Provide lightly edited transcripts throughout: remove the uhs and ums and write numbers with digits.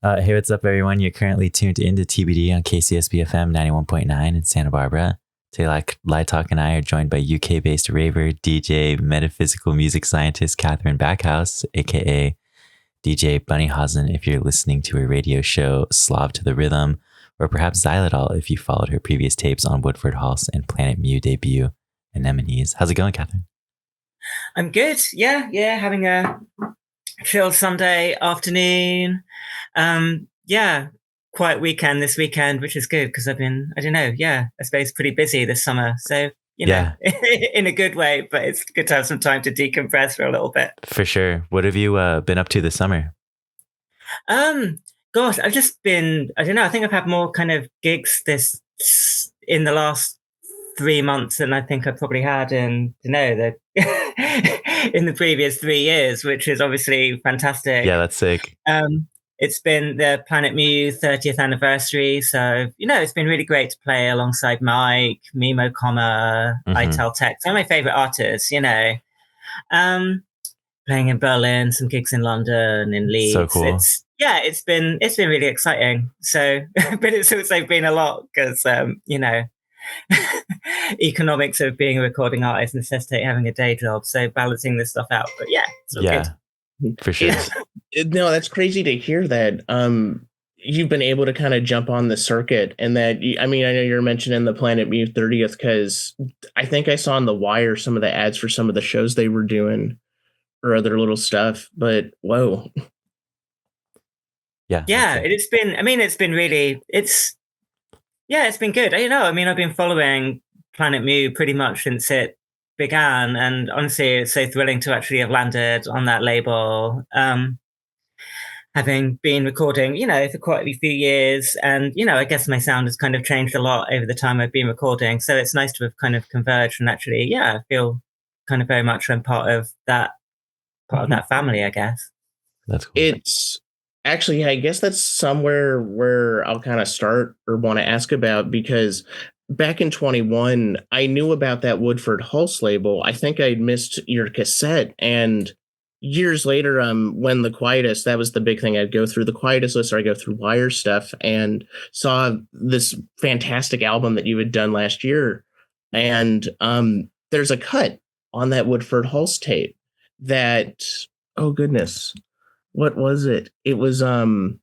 Hey, what's up, everyone? You're currently tuned into TBD on KCSB FM 91.9 in Santa Barbara. Today, Lietoc and I are joined by UK-based raver, DJ, metaphysical music scientist Catherine Backhouse, aka DJ Bunnyhausen if you're listening to her radio show Slav to the Rhythm, or perhaps Xylitol if you followed her previous tapes on Woodford Halse and Planet Mu debut, Anemones. How's it going, Catherine? I'm good. Yeah, having a chill Sunday afternoon. Quiet weekend this weekend, which is good because I've been, I suppose pretty busy this summer. So, know, in a good way, but it's good to have some time to decompress for a little bit. For sure. What have you been up to this summer? Gosh, I've just been, I think I've had more kind of gigs in the last 3 months than I think I probably had in, in the previous 3 years, which is obviously fantastic. Yeah, that's sick. It's been the Planet Mu 30th anniversary. So, it's been really great to play alongside Mike, Mimo Comma, Itel Tech. Some of my favorite artists, playing in Berlin, some gigs in London, in Leeds. So cool. It's been really exciting. So, but it's also been a lot because, economics of being a recording artist necessitate having a day job. So balancing this stuff out. But it's all good. For sure. No, that's crazy to hear that you've been able to kind of jump on the circuit, and that, I know you're mentioning the Planet Mu 30th because I think I saw on The Wire some of the ads for some of the shows they were doing or other little stuff, but whoa. Yeah, it's been good. I've been following Planet Mu pretty much since it began, and honestly it's so thrilling to actually have landed on that label, having been recording for quite a few years, and I guess my sound has kind of changed a lot over the time I've been recording, so it's nice to have kind of converged and actually I feel kind of very much I'm part of that family, I guess. That's cool. It's actually, I guess that's somewhere where I'll kind of start or want to ask about, because back in 21, I knew about that Woodford Halse label. I think I'd missed your cassette, and years later, when The Quietest, that was the big thing. I'd go through The Quietest list, or I go through Wire stuff, and saw this fantastic album that you had done last year. And there's a cut on that Woodford Halse tape that, oh goodness, what was it? It was oh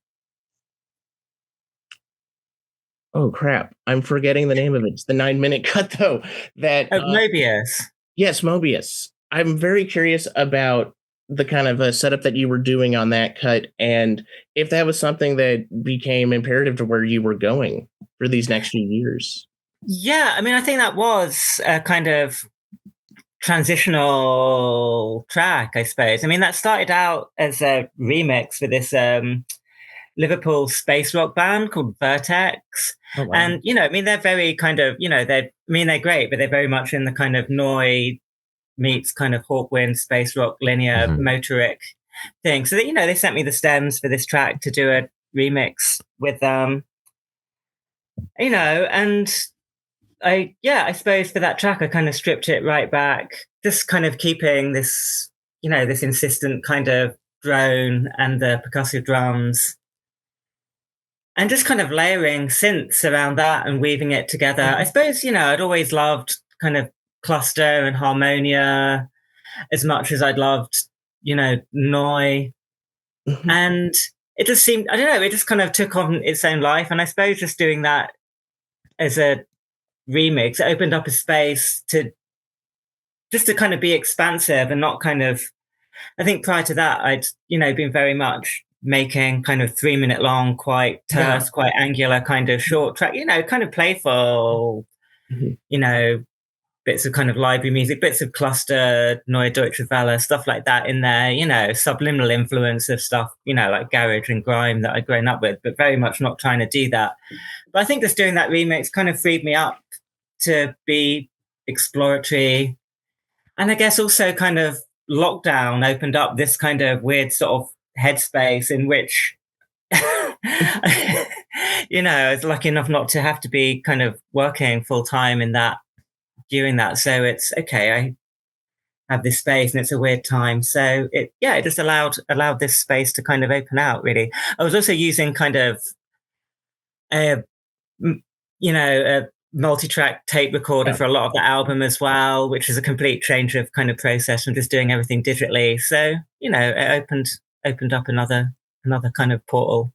crap, I'm forgetting the name of it. It's the 9-minute cut though. That Mobius. Yes, Mobius. I'm very curious about the kind of setup that you were doing on that cut, and if that was something that became imperative to where you were going for these next few years. Yeah, I think that was a kind of transitional track, I suppose. that started out as a remix for this Liverpool space rock band called Vertex. Oh, wow. And, they're very kind of, they're great, but they're very much in the kind of Noi meets kind of Hawkwind space rock linear motoric thing. So that, they sent me the stems for this track to do a remix with them, and I suppose for that track, I kind of stripped it right back, just kind of keeping this, this insistent kind of drone and the percussive drums, and just kind of layering synths around that and weaving it together. I suppose, I'd always loved kind of cluster and harmonia as much as I'd loved, Noi. And it just seemed, I don't know, it just kind of took on its own life. And I suppose just doing that as a remix, it opened up a space to kind of be expansive and not kind of, I think prior to that, I'd, been very much making kind of 3-minute long, quite terse, quite angular kind of short track, kind of playful, bits of kind of library music, bits of cluster, Neue Deutsche Welle, stuff like that in there, subliminal influence of stuff, like garage and grime that I'd grown up with, but very much not trying to do that. But I think just doing that remix kind of freed me up to be exploratory. And I guess also kind of lockdown opened up this kind of weird sort of headspace in which, I was lucky enough not to have to be kind of working full time in that, during that. So it's okay. have this space, and it's a weird time. So it just allowed this space to kind of open out, really. I was also using kind of a multi-track tape recorder for a lot of the album as well, which is a complete change of kind of process from just doing everything digitally. So, it opened up another kind of portal.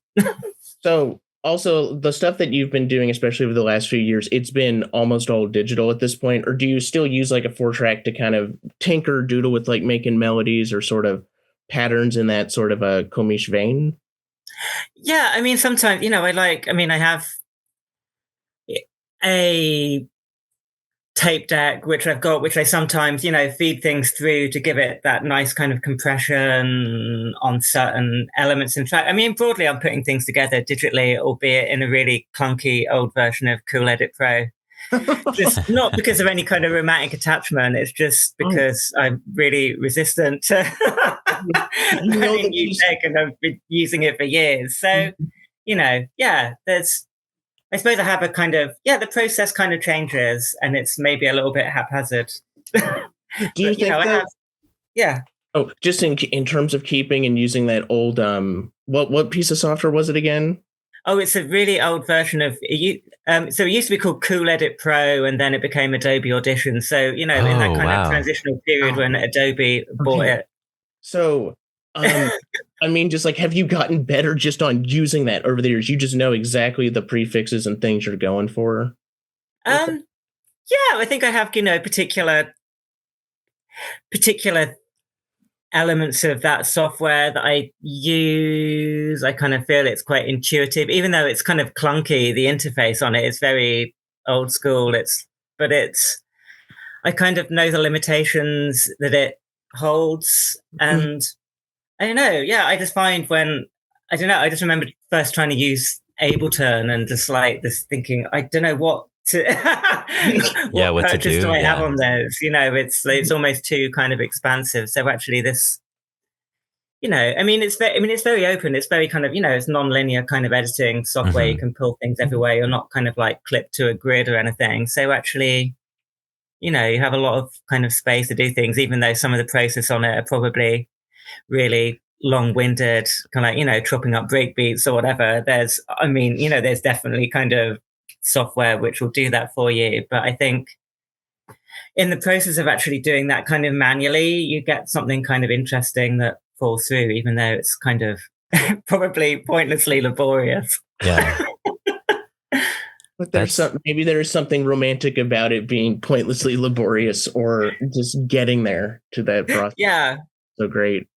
So also the stuff that you've been doing, especially over the last few years, it's been almost all digital at this point, or do you still use like a 4-track to kind of tinker, doodle with like making melodies or sort of patterns in that sort of a Comiche vein? Yeah, I mean, sometimes, I have a tape deck, which I sometimes, feed things through to give it that nice kind of compression on certain elements. In fact, I mean, broadly, I'm putting things together digitally, albeit in a really clunky old version of Cool Edit Pro. Just not because of any kind of romantic attachment. It's just because I'm really resistant to learning new tech, and I've been using it for years. So, I suppose I have a kind of, the process kind of changes, and it's maybe a little bit haphazard. Do you think I have, Oh, just in terms of keeping and using that old, what piece of software was it again? Oh, it's a really old version of it. So it used to be called Cool Edit Pro, and then it became Adobe Audition. So, in that kind of transitional period when Adobe bought it. So, I mean, just like, have you gotten better just on using that over the years? You just know exactly the prefixes and things you're going for? Yeah, I think I have, particular elements of that software that I use. I kind of feel it's quite intuitive, even though it's kind of clunky. The interface on it is very old school. I kind of know the limitations that it holds, and I don't know. Yeah, I just find I just remember first trying to use Ableton and just like this thinking, I don't know what to, what purchase do I have on those? It's almost too kind of expansive. So actually this, it's very open. It's very kind of, it's non-linear kind of editing software. You can pull things everywhere. You're not kind of like clipped to a grid or anything. So actually, you have a lot of kind of space to do things, even though some of the process on it are probably really long-winded, kind of like, chopping up breakbeats or whatever. There's definitely kind of software which will do that for you. But I think in the process of actually doing that kind of manually, you get something kind of interesting that falls through, even though it's kind of probably pointlessly laborious. Yeah. But maybe there's something romantic about it being pointlessly laborious, or just getting there to that process. Yeah. So great.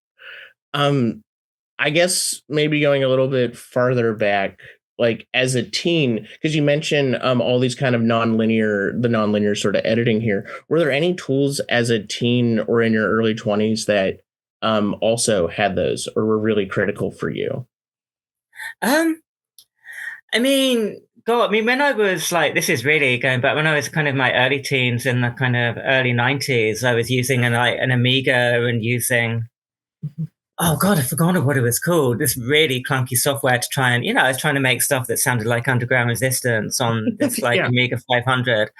I guess maybe going a little bit farther back, like as a teen, because you mentioned all these kind of nonlinear sort of editing here. Were there any tools as a teen or in your early 20s that also had those, or were really critical for you? When I was like, this is really going back, when I was kind of my early teens in the kind of early 90s, I was using an Amiga and using, oh God, I forgot what it was called. This really clunky software to try and, I was trying to make stuff that sounded like Underground Resistance on this Amiga 500.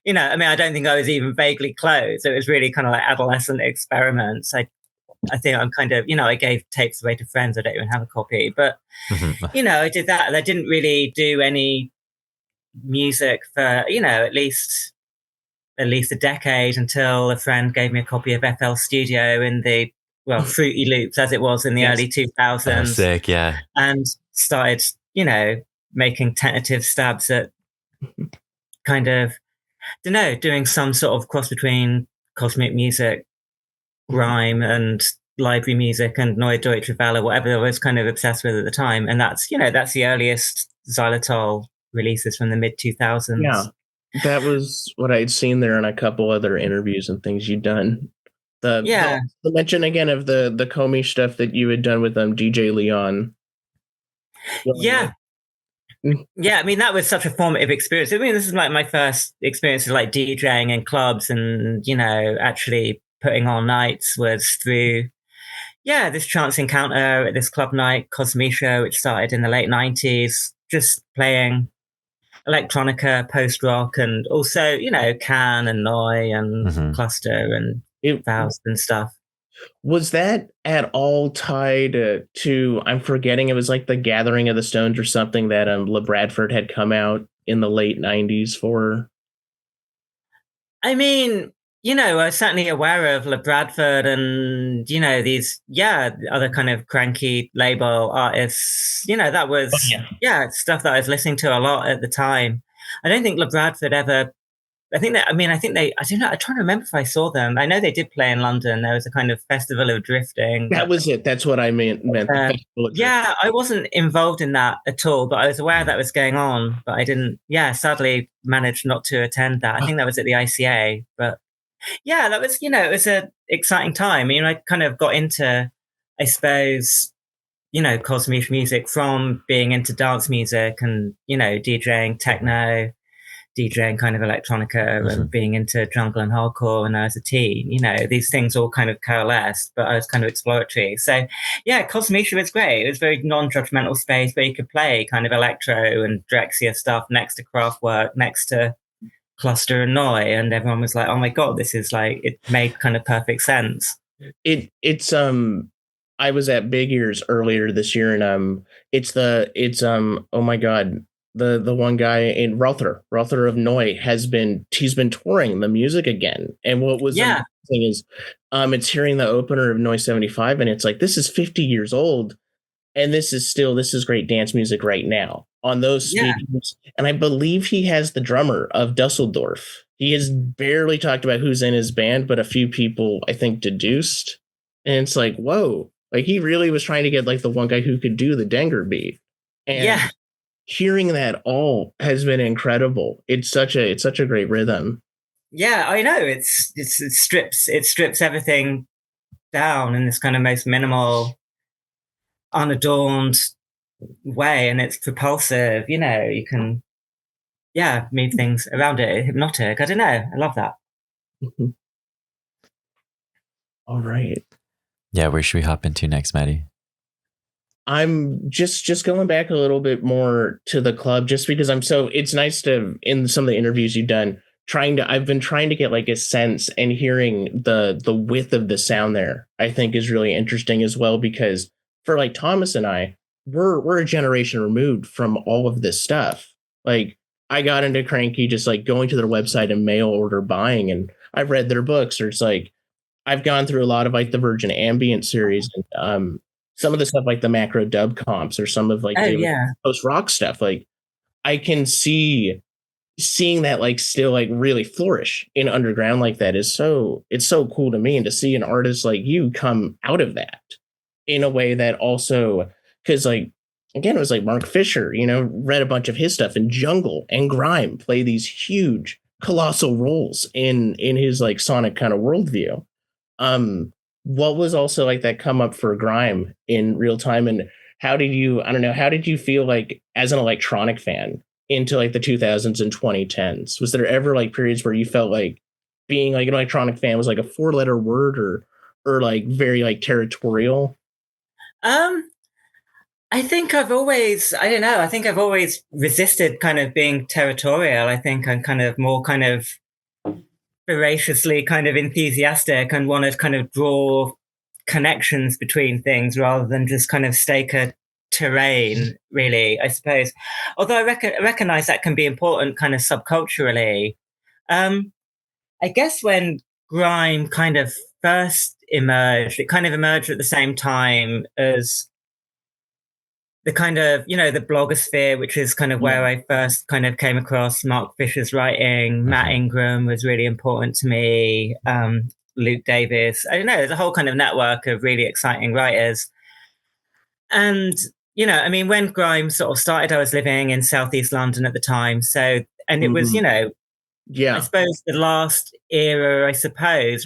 I don't think I was even vaguely close. It was really kind of like adolescent experiments. I think I'm kind of, I gave tapes away to friends. I don't even have a copy, but, I did that. And I didn't really do any music for, at least a decade, until a friend gave me a copy of FL Studio in the, Fruity Loops as it was in the early 2000s. Oh, sick, yeah. And started, making tentative stabs at kind of, doing some sort of cross between cosmic music, grime, and library music, and Neue Deutsche Welle, whatever I was kind of obsessed with at the time. And that's, that's the earliest Xylitol releases from the mid 2000s. Yeah, that was what I'd seen there in a couple other interviews and things you'd done. The mention again of the Comey stuff that you had done with DJ Leon. Yeah. Yeah, that was such a formative experience. This is like my first experience of like DJing in clubs, and actually putting on nights was through this chance encounter at this club night, Cosmisha, which started in the late 90s, just playing electronica, post rock, and also Can and Noi and Cluster, and Faust and stuff. Was that at all tied to, I'm forgetting, it was like the Gathering of the Stones or something that Le Bradford had come out in the late 90s for? I mean, I was certainly aware of Le Bradford and, these, other kind of cranky label artists. That was, stuff that I was listening to a lot at the time. I don't think Le Bradford ever, I think they, I don't know, I'm trying to remember if I saw them. I know they did play in London. There was a kind of festival of drifting. That was it. That's what I meant. Yeah, I wasn't involved in that at all, but I was aware that was going on. But I didn't, sadly managed not to attend that. I think that was at the ICA. But yeah, that was, it was an exciting time. I kind of got into, I suppose, cosmic music from being into dance music and, DJing techno, DJing kind of electronica and being into jungle and hardcore when I was a teen. These things all kind of coalesced, but I was kind of exploratory. So yeah, Cosmetia was great. It was a very non-judgmental space where you could play kind of electro and Drexciya stuff next to Kraftwerk, next to Cluster and Noi, and everyone was like, oh my God, this is like, it made kind of perfect sense. It's I was at Big Ears earlier this year, and oh my God, the one guy in Rother of Noi he's been touring the music again. And what was amazing is it's hearing the opener of Noi 75, and it's like, this is 50 years old, and this is great dance music right now on those speakers. And I believe he has the drummer of Dusseldorf. He has barely talked about who's in his band, but a few people I think deduced. And it's like, whoa, like he really was trying to get like the one guy who could do the Denger beat. And hearing that all has been incredible. It's such a great rhythm. Yeah, I know. It strips everything down in this kind of most minimal, unadorned way, and it's propulsive. You can move things around it. Hypnotic. I don't know. I love that. Mm-hmm. All right. Yeah, where should we hop into next, Maddie? I'm just going back a little bit more to the club, just because it's nice to, in some of the interviews you've done, I've been trying to get like a sense, and hearing the width of the sound there, I think is really interesting as well, because for like Thomas and I, we're a generation removed from all of this stuff. Like I got into Cranky just like going to their website and mail order buying, and I've read their books, or it's like I've gone through a lot of like the Virgin Ambient series, and some of the stuff like the Macro Dub comps, or some of like post rock stuff. Like I can seeing that like still like really flourish in underground like that it's so cool to me, and to see an artist like you come out of that in a way that also, because like again, it was like Mark Fisher, read a bunch of his stuff, and Jungle and Grime play these huge colossal roles in his like sonic kind of worldview. What was also like that come up for Grime in real time, and how did you feel like as an electronic fan into like the 2000s and 2010s? Was there ever like periods where you felt like being like an electronic fan was like a 4-letter word, or like very like territorial? I think I've always resisted kind of being territorial. I think I'm kind of more kind of voraciously kind of enthusiastic and want to kind of draw connections between things rather than just kind of stake a terrain, really, I suppose. Although I recognize that can be important kind of subculturally. I guess when grime kind of first emerged, it kind of emerged at the same time as the kind of, the blogosphere, which is kind of where I first kind of came across Mark Fisher's writing. Matt Ingram was really important to me. Luke Davis. I don't know, there's a whole kind of network of really exciting writers. And, when grime sort of started, I was living in Southeast London at the time. So, and it was, I suppose the last era,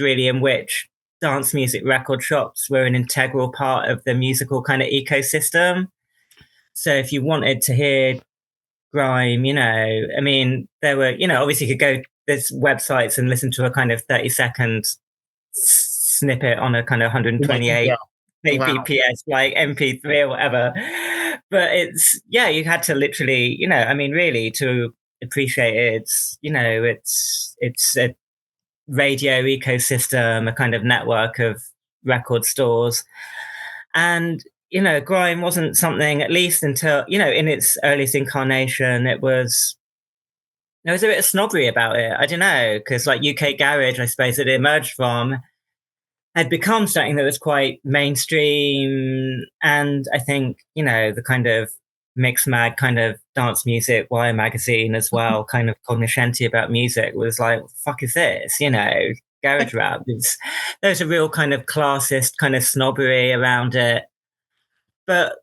really, in which dance music record shops were an integral part of the musical kind of ecosystem. So if you wanted to hear grime, there were, obviously you could go, there's websites and listen to a kind of 30-second snippet on a kind of 128 bps, like MP3 or whatever. But it's, you had to literally, really to appreciate it, it's a radio ecosystem, a kind of network of record stores. And, grime wasn't something, at least until, in its earliest incarnation, there was a bit of snobbery about it. I don't know, because like UK garage, I suppose it emerged from, had become something that was quite mainstream. And I think, the kind of mixed mag kind of dance music, Wire magazine as well, kind of cognoscenti about music was like, what the fuck is this? Garage rap. There's a real kind of classist kind of snobbery around it. But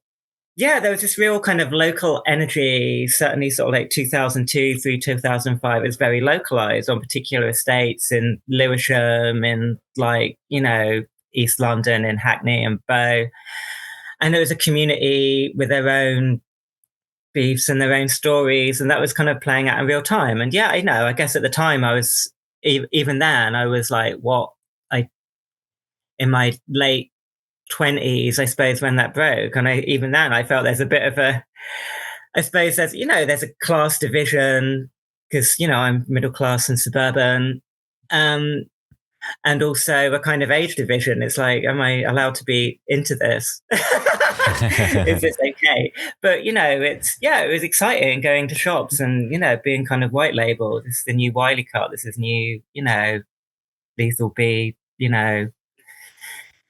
yeah, there was this real kind of local energy, certainly sort of like 2002 through 2005. It was very localized on particular estates in Lewisham, in East London, in Hackney and Bow. And there was a community with their own beefs and their own stories. And that was kind of playing out in real time. And yeah, I guess at the time I was, even then, I was like, in my late 20s, I suppose, when that broke. And even then I felt there's a bit of I suppose there's a class division because, I'm middle class and suburban. And also a kind of age division. It's like, am I allowed to be into this? Is this okay? But, it was exciting going to shops and, being kind of white label. This is the new Wiley cut. This is new, Lethal B,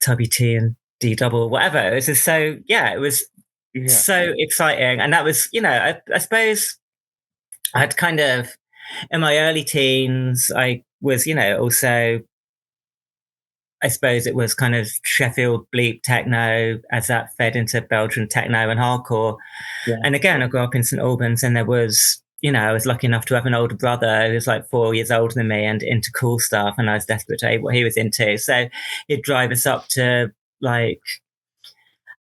Tubby T and D double, whatever. It was just so, it was so exciting. And that was, I suppose I'd kind of, in my early teens, I was, also, I suppose it was kind of Sheffield bleep techno as that fed into Belgian techno and hardcore. Yeah. And again, I grew up in St. Albans and there was, I was lucky enough to have an older brother who was like 4 years older than me and into cool stuff. And I was desperate to hear what he was into. So he'd drive us up to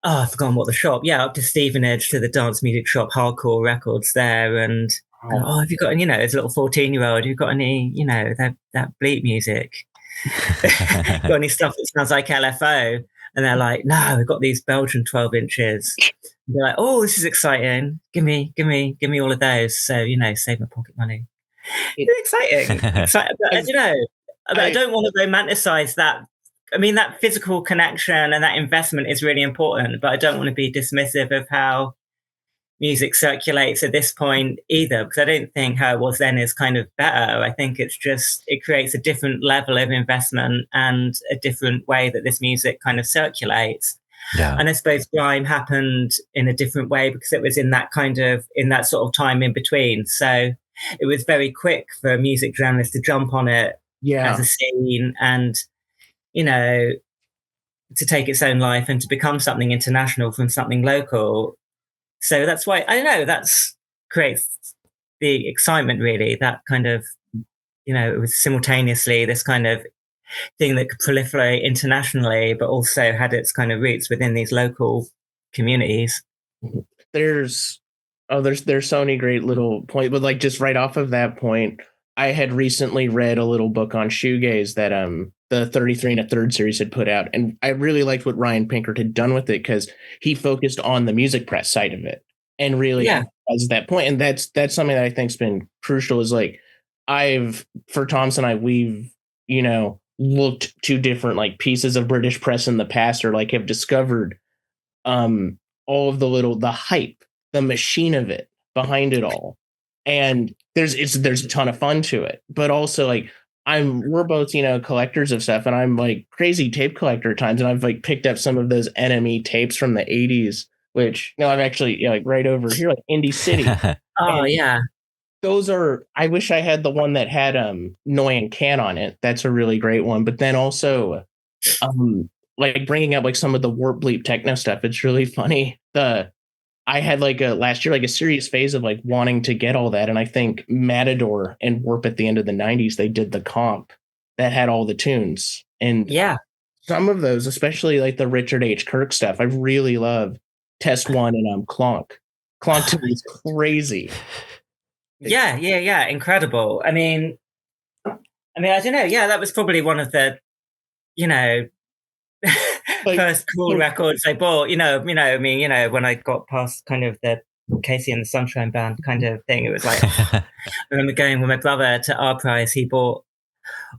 I've forgotten what the shop. Yeah, up to Stevenage to the dance music shop, Hardcore Records there. And have you got any, as a little 14-year-old, have you got any, that bleep music? Got any stuff that sounds like LFO? And they're like, no, we've got these Belgian 12 inches. And they're like, oh, this is exciting. Give me all of those. So, save my pocket money. It's exciting. But I don't want to romanticize that. I mean, that physical connection and that investment is really important, but I don't want to be dismissive of how music circulates at this point either, because I don't think how it was then is kind of better. I think it's just, it creates a different level of investment and a different way that this music kind of circulates. Yeah. And I suppose grime happened in a different way because it was in that sort of time in between. So it was very quick for music journalists to jump on it as a scene and, to take its own life and to become something international from something local. So that's why, I don't know, that's creates the excitement really, that kind of, it was simultaneously this kind of thing that could proliferate internationally, but also had its kind of roots within these local communities. There's so many great little points, but like just right off of that point, I had recently read a little book on shoegaze that the 33 and a third series had put out, and I really liked what Ryan Pinkert had done with it because he focused on the music press side of it and really emphasized that point. And that's something that I think's been crucial. Is like for Thomas and I, we've looked to different like pieces of British press in the past, or like have discovered all of the hype, the machine of it behind it all. And there's a ton of fun to it, but also like we're both, collectors of stuff, and I'm like crazy tape collector at times. And I've like picked up some of those NME tapes from the 80s, which I'm actually like right over here, like Indie City. Oh yeah. Those I wish I had the one that had Noy and Can on it. That's a really great one. But then also like bringing up like some of the warp bleep techno stuff. It's really funny. I had like last year, like a serious phase of like wanting to get all that. And I think Matador and Warp at the end of the 90s, they did the comp that had all the tunes. And some of those, especially like the Richard H. Kirk stuff, I really love Test One and Clonk. Clonk to me is crazy. Yeah. Incredible. I mean, I don't know. Yeah, that was probably one of the, first cool records I bought, when I got past kind of the Casey and the Sunshine Band kind of thing, it was like, I remember going with my brother to our prize. He bought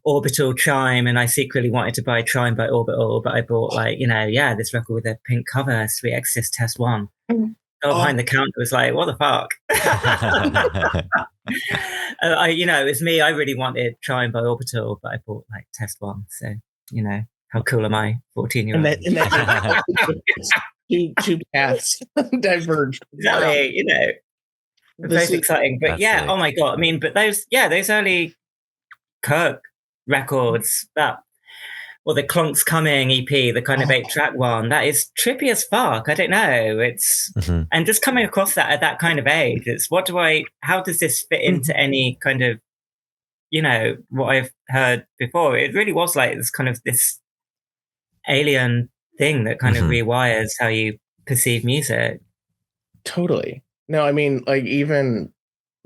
Orbital chime, and I secretly wanted to buy Chime by Orbital, but I bought this record with a pink cover, Sweet Exorcist Test 1. Girl behind the counter was like, what the fuck? It was me. I really wanted Chime by Orbital, but I bought Test 1. So, how cool am I, 14-year-old? And that two paths diverged. Exactly, both exciting. But yeah, sick. Oh my God. I mean, but those early Kirk records, the Clonks Coming EP, the kind of 8-track one, that is trippy as fuck. I don't know. It's and just coming across that at that kind of age, it's how does this fit into any kind of, what I've heard before? It really was like this kind of this alien thing that kind of rewires how you perceive music. Totally. No, I mean, even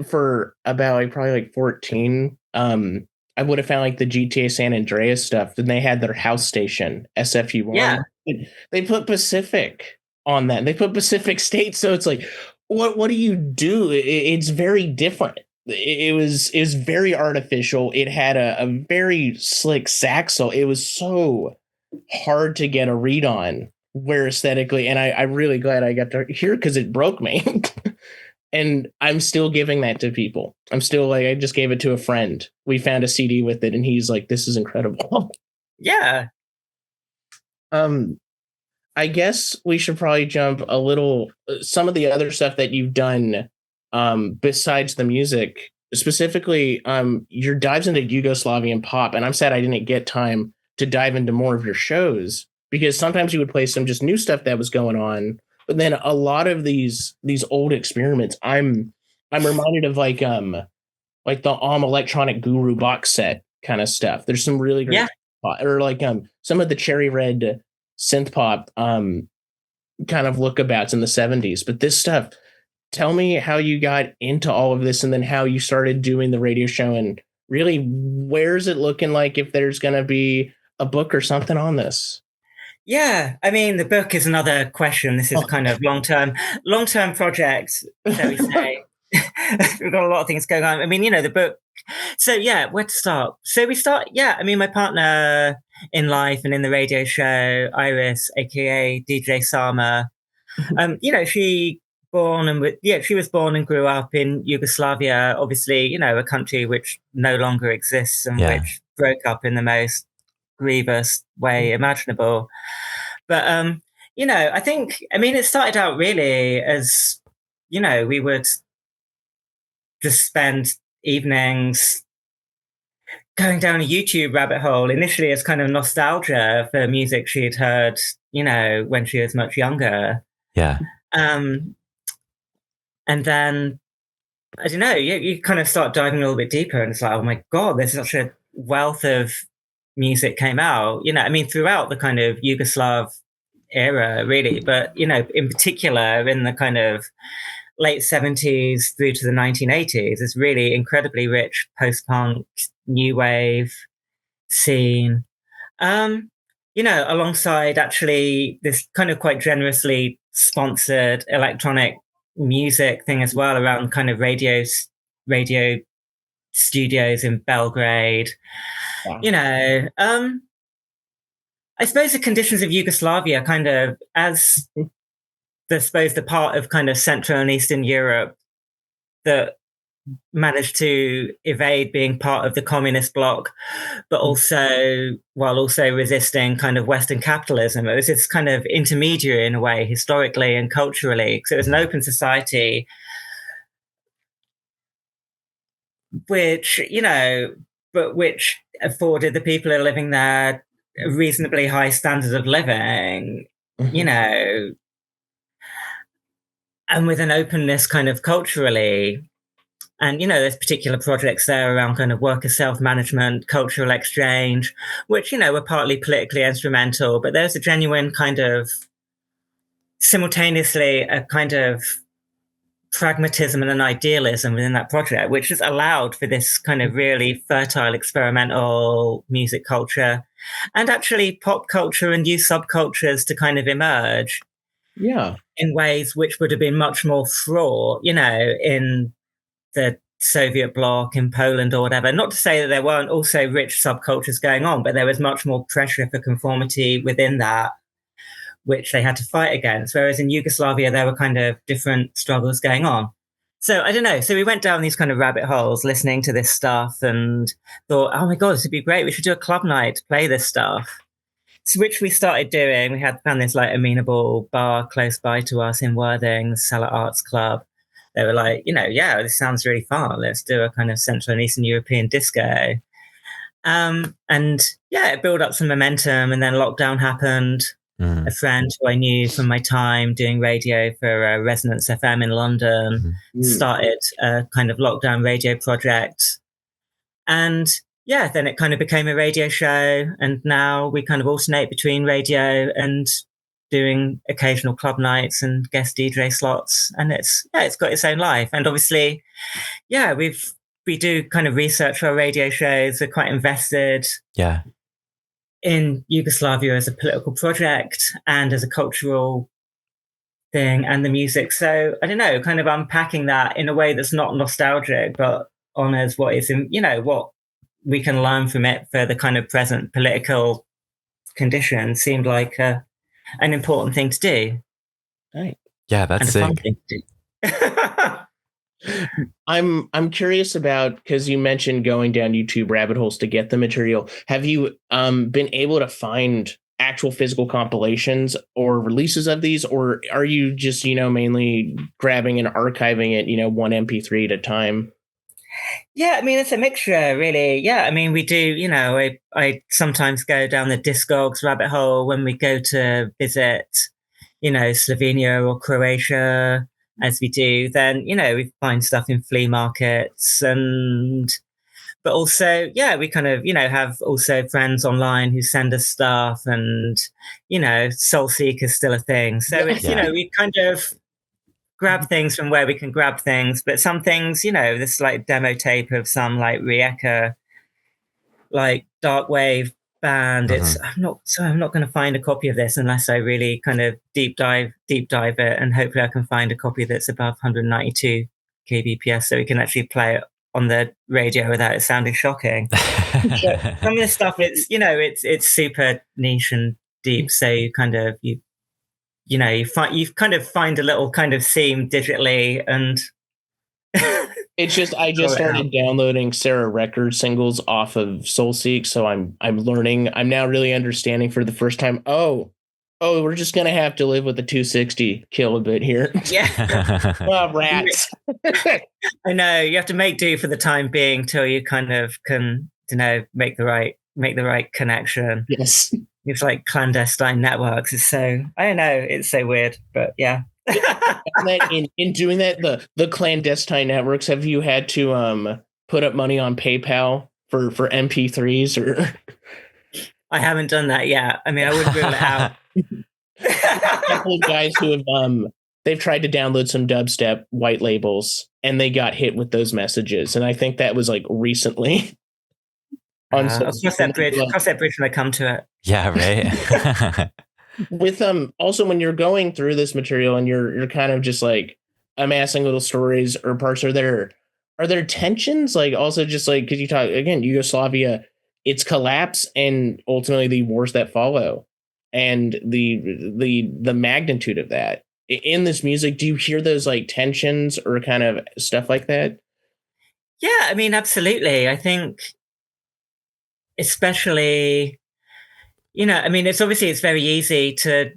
for about probably 14, I would have found the GTA San Andreas stuff. Then they had their house station, SFU1. Yeah. They put Pacific on that. They put Pacific State. So it's what do you do? It's very different. It was very artificial. It had a very slick saxo. It was so hard to get a read on where aesthetically. And I'm really glad I got to hear because it broke me. And I'm still giving that to people. I'm still I just gave it to a friend. We found a CD with it and he's like, this is incredible. Yeah. I guess we should probably jump a little, some of the other stuff that you've done besides the music, specifically your dives into Yugoslavian pop. And I'm sad I didn't get time to dive into more of your shows because sometimes you would play some just new stuff that was going on. But then a lot of these old experiments, I'm reminded of the Electronic Guru box set kind of stuff. There's some really great pop, or some of the Cherry Red synth pop kind of lookabouts in the 70s. But this stuff, tell me how you got into all of this and then how you started doing the radio show and really where's it looking like if there's going to be a book or something on this? Yeah, I mean, the book is another question. This is kind of long-term project, shall we say. We've got a lot of things going on. I mean, the book. So yeah, where to start? So we start. Yeah, I mean, my partner in life and in the radio show, Iris, aka DJ Sama. She was born and grew up in Yugoslavia. Obviously, a country which no longer exists and which broke up in the most grievous way imaginable. But I think it started out really as we would just spend evenings going down a YouTube rabbit hole, initially as kind of nostalgia for music she had heard when she was much younger, and then I don't know, you kind of start diving a little bit deeper and it's like, oh my God, there's such a wealth of music came out, throughout the kind of Yugoslav era, really. But, in particular, in the kind of late 70s through to the 1980s, it's really incredibly rich post-punk, new wave scene. Alongside actually this kind of quite generously sponsored electronic music thing as well around kind of radio studios in Belgrade. Wow. I suppose the conditions of Yugoslavia kind of as the part of kind of Central and Eastern Europe that managed to evade being part of the communist bloc, but while also resisting kind of Western capitalism. It was this kind of intermediary in a way, historically and culturally. So it was an open society, which afforded the people who are living there a reasonably high standard of living, and with an openness kind of culturally. And, there's particular projects there around kind of worker self-management, cultural exchange, which, were partly politically instrumental, but there's a genuine kind of simultaneously a kind of pragmatism and an idealism within that project, which has allowed for this kind of really fertile experimental music culture and actually pop culture and new subcultures to kind of emerge. Yeah. In ways which would have been much more fraught, in the Soviet bloc in Poland or whatever. Not to say that there weren't also rich subcultures going on, but there was much more pressure for conformity within that, which they had to fight against. Whereas in Yugoslavia, there were kind of different struggles going on. So I don't know. So we went down these kind of rabbit holes listening to this stuff and thought, oh my God, this would be great. We should do a club night to play this stuff. So which we started doing. We had found this like amenable bar close by to us in Worthing, the Cellar Arts Club. They were like, yeah, this sounds really fun. Let's do a kind of Central and Eastern European disco. And yeah, it built up some momentum, and then lockdown happened. A friend who I knew from my time doing radio for Resonance FM in London started a kind of lockdown radio project. And yeah, then it kind of became a radio show. And now we kind of alternate between radio and doing occasional club nights and guest DJ slots. And it's got its own life. And obviously, yeah, we do kind of research for our radio shows. We're quite invested. Yeah. In Yugoslavia as a political project and as a cultural thing and the music. So I don't know, kind of unpacking that in a way that's not nostalgic, but honors what is in, what we can learn from it for the kind of present political conditions seemed like an important thing to do. Right. Yeah, that's sick. Fun thing to do. I'm curious about, because you mentioned going down YouTube rabbit holes to get the material. Have you been able to find actual physical compilations or releases of these, or are you just mainly grabbing and archiving it one MP3 at a time? Yeah, I mean, it's a mixture, really. Yeah, I mean, we do, I sometimes go down the Discogs rabbit hole when we go to visit, Slovenia or Croatia. As we do, then, we find stuff in flea markets but also, yeah, we kind of, have also friends online who send us stuff and, Soulseek is still a thing. So it's, we kind of grab things from where we can grab things, but some things, this like demo tape of some like Rijeka, like dark wave band. I'm not going to find a copy of this unless I really kind of deep dive it, and hopefully I can find a copy that's above 192 kbps so we can actually play it on the radio without it sounding shocking. But some of the stuff, it's super niche and deep, so you kind of you kind of find a little kind of seam digitally, and it's just I just started downloading Sarah Record singles off of Soulseek, so I'm learning. I'm now really understanding for the first time. Oh, we're just gonna have to live with the 260 kilobit here. Yeah. Oh, rats. I know, you have to make do for the time being till you kind of can, make the right connection. Yes. It's like clandestine networks. It's so, I don't know, it's so weird, but yeah. in doing that, the clandestine networks, have you had to put up money on PayPal for MP3s or? I haven't done that yet. I mean, I wouldn't rule it out. A couple of guys who have they've tried to download some dubstep white labels and they got hit with those messages, and I think that was like recently. Cross that bridge when I come to it. Yeah, right. With also when you're going through this material and you're kind of just like amassing little stories or parts, are there tensions, like also just like, because you talk again Yugoslavia, its collapse and ultimately the wars that follow and the magnitude of that in this music, do you hear those like tensions or kind of stuff like that? Yeah, I mean, absolutely. I think especially, I mean, it's very easy to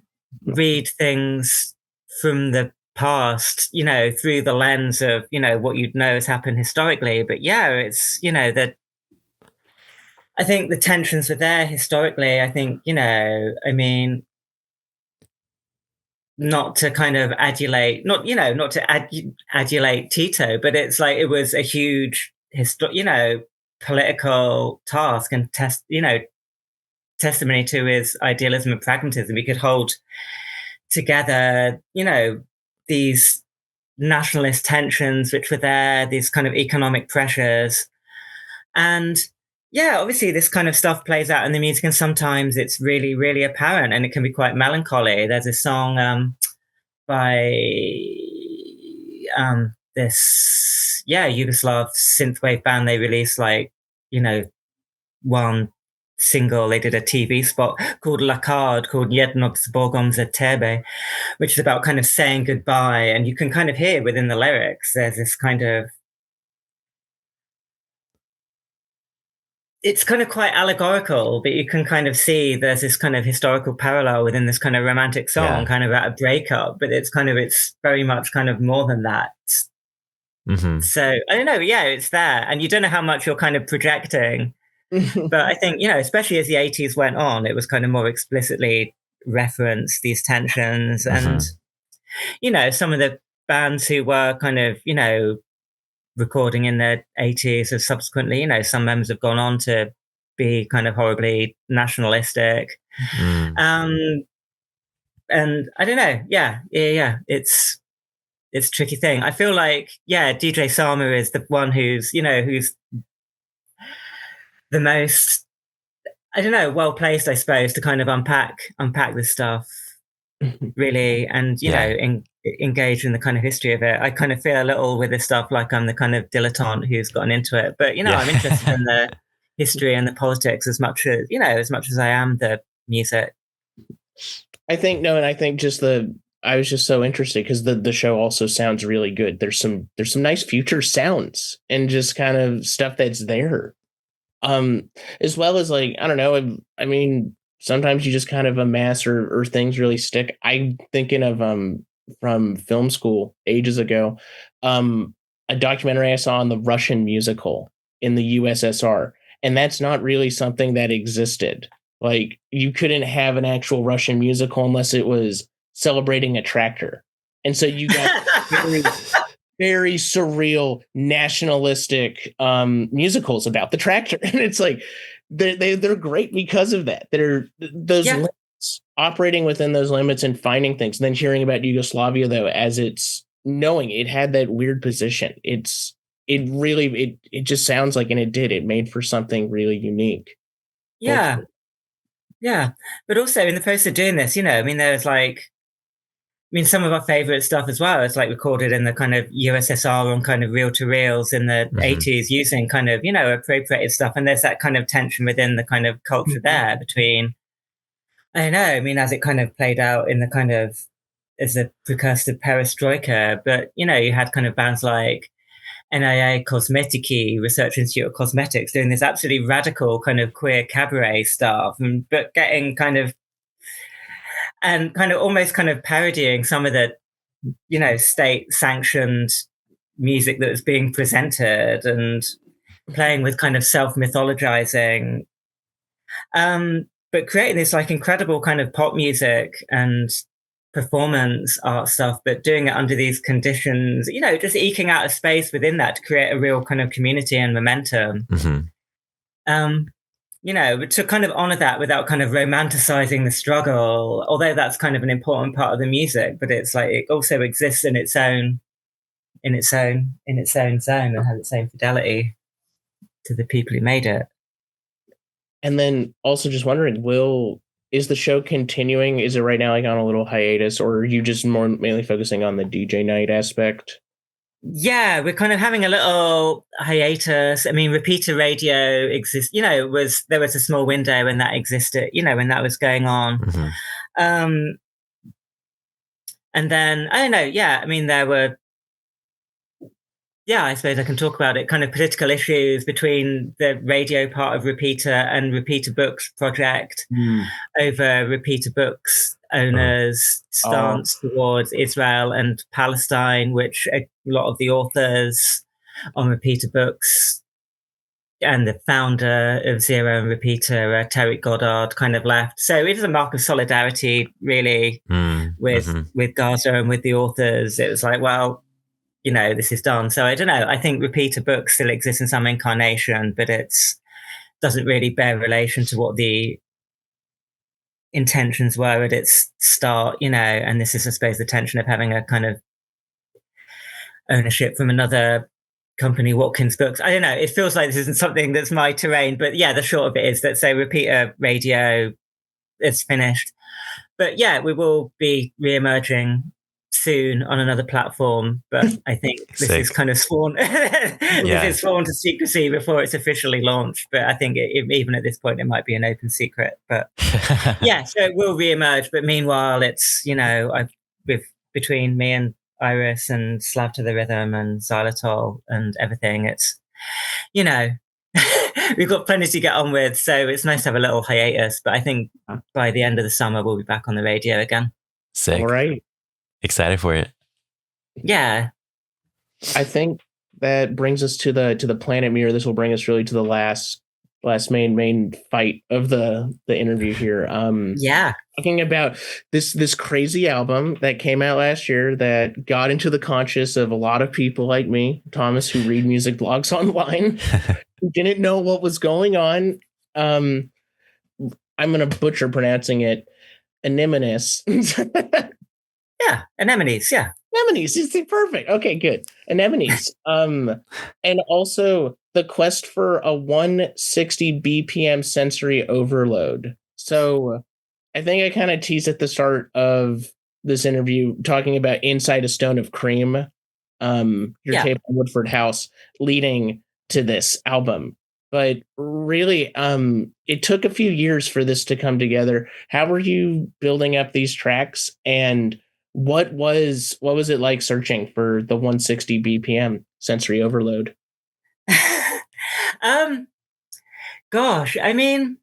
read things from the past, through the lens of, what you'd know has happened historically. But yeah, it's, that I think the tensions were there historically. I think, I mean, not to kind of adulate, not to adulate Tito, but it's like it was a huge, political task and testimony to his idealism and pragmatism. We could hold together, these nationalist tensions which were there, these kind of economic pressures. And yeah, obviously this kind of stuff plays out in the music, and sometimes it's really, really apparent and it can be quite melancholy. There's a song by this Yugoslav synthwave band. They released like, one single. They did a TV spot called La Card, called Jednog s Bogom za tebe, which is about kind of saying goodbye. And you can kind of hear within the lyrics, there's this kind of, it's kind of quite allegorical, but you can kind of see there's this kind of historical parallel within this kind of romantic song, kind of about a breakup, but it's very much kind of more than that. Mm-hmm. So I don't know. Yeah, it's there. And you don't know how much you're kind of projecting. But I think, especially as the 80s went on, it was kind of more explicitly referenced these tensions. And, some of the bands who were kind of, recording in the 80s have subsequently, some members have gone on to be kind of horribly nationalistic. And I don't know. Yeah. It's a tricky thing. I feel like, DJ Sama is the one who's the most, I don't know, well placed, I suppose, to kind of unpack this stuff, really, and engage in the kind of history of it. I kind of feel a little with this stuff like I'm the kind of dilettante who's gotten into it, but I'm interested in the history and the politics as much as I am the music. I think I was just so interested because the show also sounds really good. There's some nice future sounds and just kind of stuff that's there. As well as like, I don't know. I mean, sometimes you just kind of amass or things really stick. I'm thinking of, from film school ages ago, a documentary I saw on the Russian musical in the USSR. And that's not really something that existed. Like, you couldn't have an actual Russian musical unless it was celebrating a tractor. And so you got very, very surreal nationalistic musicals about the tractor. And it's like, they're great because of that. They're those limits, operating within those limits and finding things. And then hearing about Yugoslavia, though, as it's knowing it had that weird position. It just sounds like, and it made for something really unique. Yeah. Yeah. But also in the process of doing this, there's like, some of our favorite stuff as well is like recorded in the kind of USSR on kind of reel to reels in the 80s using kind of, appropriated stuff. And there's that kind of tension within the kind of culture there between, I don't know, as it kind of played out in the kind of, as a precursor to perestroika, but, you had kind of bands like NIA Kosmetiki, Research Institute of Cosmetics, doing this absolutely radical kind of queer cabaret stuff, but getting kind of, and kind of almost kind of parodying some of the, state sanctioned music that was being presented and playing with kind of self-mythologizing, but creating this like incredible kind of pop music and performance art stuff, but doing it under these conditions, just eking out a space within that to create a real kind of community and momentum. To kind of honor that without kind of romanticizing the struggle, although that's kind of an important part of the music, but it's like it also exists in its own zone and has its own fidelity to the people who made it. And then also just wondering, is the show continuing? Is it right now like on a little hiatus, or are you just mainly focusing on the DJ night aspect? Yeah, we're kind of having a little hiatus. Repeater radio exists, there was a small window when that existed, when that was going on. And then, I don't know, there were, I suppose I can talk about it, kind of political issues between the radio part of Repeater and Repeater Books project over Repeater Books owners' stance towards Israel and Palestine, which a lot of the authors on Repeater Books and the founder of Zero and Repeater, Terry Goddard, kind of left. So it is a mark of solidarity, really, with Gaza and with the authors. It was like, well, this is done. So I don't know. I think Repeater Books still exists in some incarnation, but it's doesn't really bear relation to what the intentions were at its start, and this is, I suppose, the tension of having a kind of ownership from another company, Watkins Books. I don't know. It feels like this isn't something that's my terrain, but the short of it is that, say, Repeater Radio is finished. But we will be re-emerging soon on another platform, but I think this is kind of sworn. This is sworn to secrecy before it's officially launched. But I think even at this point, it might be an open secret. But yeah, so it will reemerge. But meanwhile, it's between me and Iris and Slav to the Rhythm and Xylitol and everything, it's we've got plenty to get on with. So it's nice to have a little hiatus. But I think by the end of the summer, we'll be back on the radio again. Sick. All right. Excited for it. Yeah. I think that brings us to the Planet Mu. This will bring us really to the last main fight of the interview here. Talking about this crazy album that came out last year that got into the conscious of a lot of people like me, Thomas, who read music blogs online, who didn't know what was going on. I'm gonna butcher pronouncing it. Anemones. Yeah, Anemones. Yeah, Anemones. It's perfect. Okay, good. Anemones. And also the quest for a 160 BPM sensory overload. So I think I kind of teased at the start of this interview talking about Inside a Stone of Cream, your tape on Woodford Halse, leading to this album. But really, it took a few years for this to come together. How were you building up these tracks, and what was it like searching for the 160 BPM sensory overload? Gosh, I mean,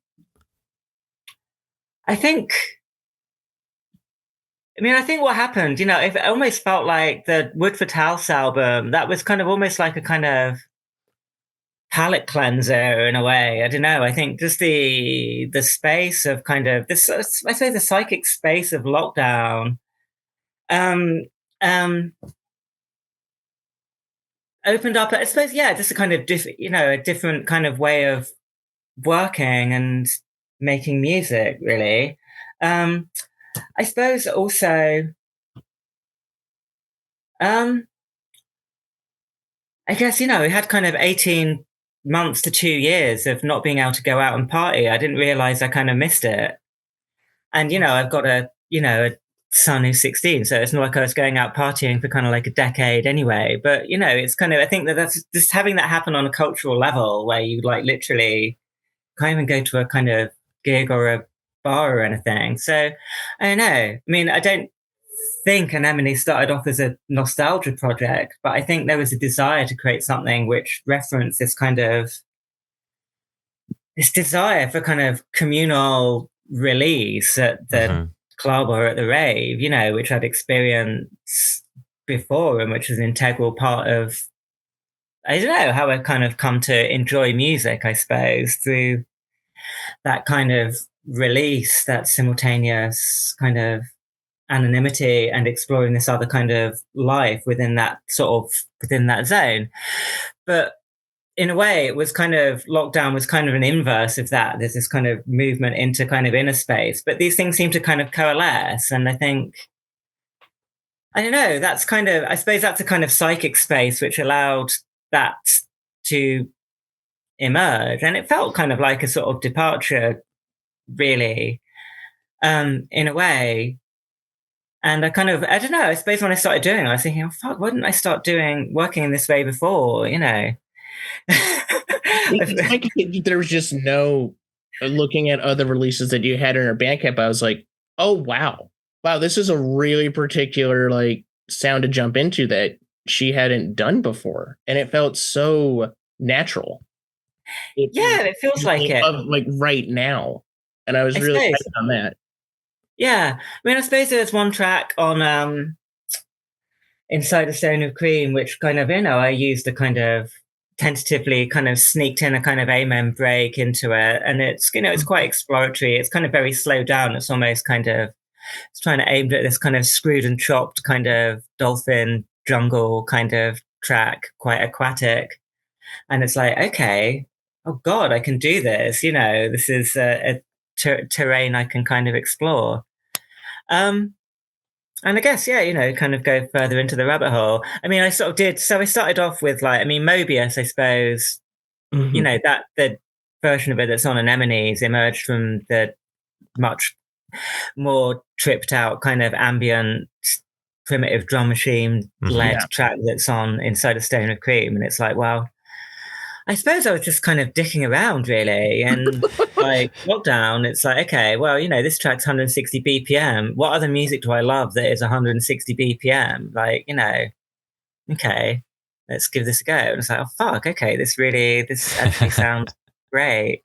I think what happened, it almost felt like the Woodford Halse album, that was kind of almost like a kind of palate cleanser in a way. I don't know. I think just the space of kind of this, I suppose, the psychic space of lockdown, opened up, I suppose, just a kind of a different kind of way of working and making music, really. I suppose also, I guess, we had kind of 18 months to 2 years of not being able to go out and party. I didn't realize I kind of missed it. And, I've got a son who's 16, so it's not like I was going out partying for kind of like a decade anyway. But, it's kind of, I think that's just having that happen on a cultural level where you like literally can't even go to a kind of gig or a bar or anything. So I don't know. I mean, I don't think Anemone started off as a nostalgia project, but I think there was a desire to create something which referenced this desire for kind of communal release at the club or at the rave, which I'd experienced before and which was an integral part of, I don't know, how I've kind of come to enjoy music, I suppose, through that kind of release, that simultaneous kind of anonymity and exploring this other kind of life within that zone. But in a way, it was kind of, lockdown was kind of an inverse of that. There's this kind of movement into kind of inner space, but these things seem to kind of coalesce. And I think, I don't know, that's kind of, I suppose that's a kind of psychic space which allowed that to emerge. And it felt kind of like a sort of departure, really, in a way. And I kind of, I don't know, I suppose when I started doing it, I was thinking, oh, fuck, why didn't I start working in this way before, It's like there was just no, looking at other releases that you had in her Bandcamp, I was like, oh, wow, this is a really particular like sound to jump into that she hadn't done before. And it felt so natural. It feels like it. Like right now. And I was really excited on that. Yeah. I mean, I suppose there's one track on Inside a Stone of Cream, which kind of, I used a kind of tentatively kind of sneaked in a kind of amen break into it. And it's, it's quite exploratory. It's kind of very slowed down. It's almost kind of, it's trying to aim at this kind of screwed and chopped kind of dolphin jungle kind of track, quite aquatic. And it's like, okay, oh God, I can do this. This is a terrain I can kind of explore. And I guess, kind of go further into the rabbit hole. I mean, I sort of did. So I started off with Mobius, I suppose, that the version of it that's on Anemones emerged from the much more tripped out kind of ambient primitive drum machine led track that's on Inside a Stone of Cream. And it's like, well, I suppose I was just kind of dicking around really. And like lockdown, it's like, okay, well, this track's 160 BPM. What other music do I love that is 160 BPM? Like, okay, let's give this a go. And it's like, oh, fuck, okay, this actually sounds great.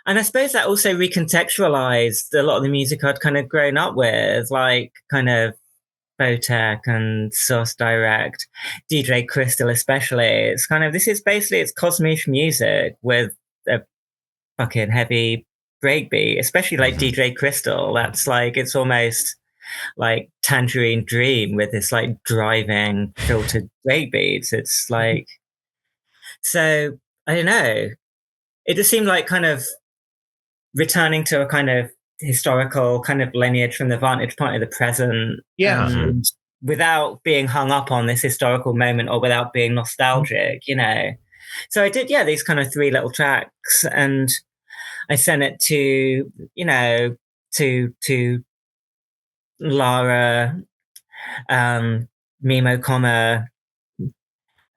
And I suppose that also recontextualized a lot of the music I'd kind of grown up with, like kind of Botech and Source Direct, DJ Crystal especially. It's kind of, it's cosmic music with a fucking heavy breakbeat, especially like DJ Crystal. That's like, it's almost like Tangerine Dream with this like driving filtered breakbeats. It's like, so I don't know. It just seemed like kind of returning to a kind of historical kind of lineage from the vantage point of the present. And without being hung up on this historical moment or without being nostalgic, So I did, these kind of 3 little tracks, and I sent it to, to Lara, Mimo Comma,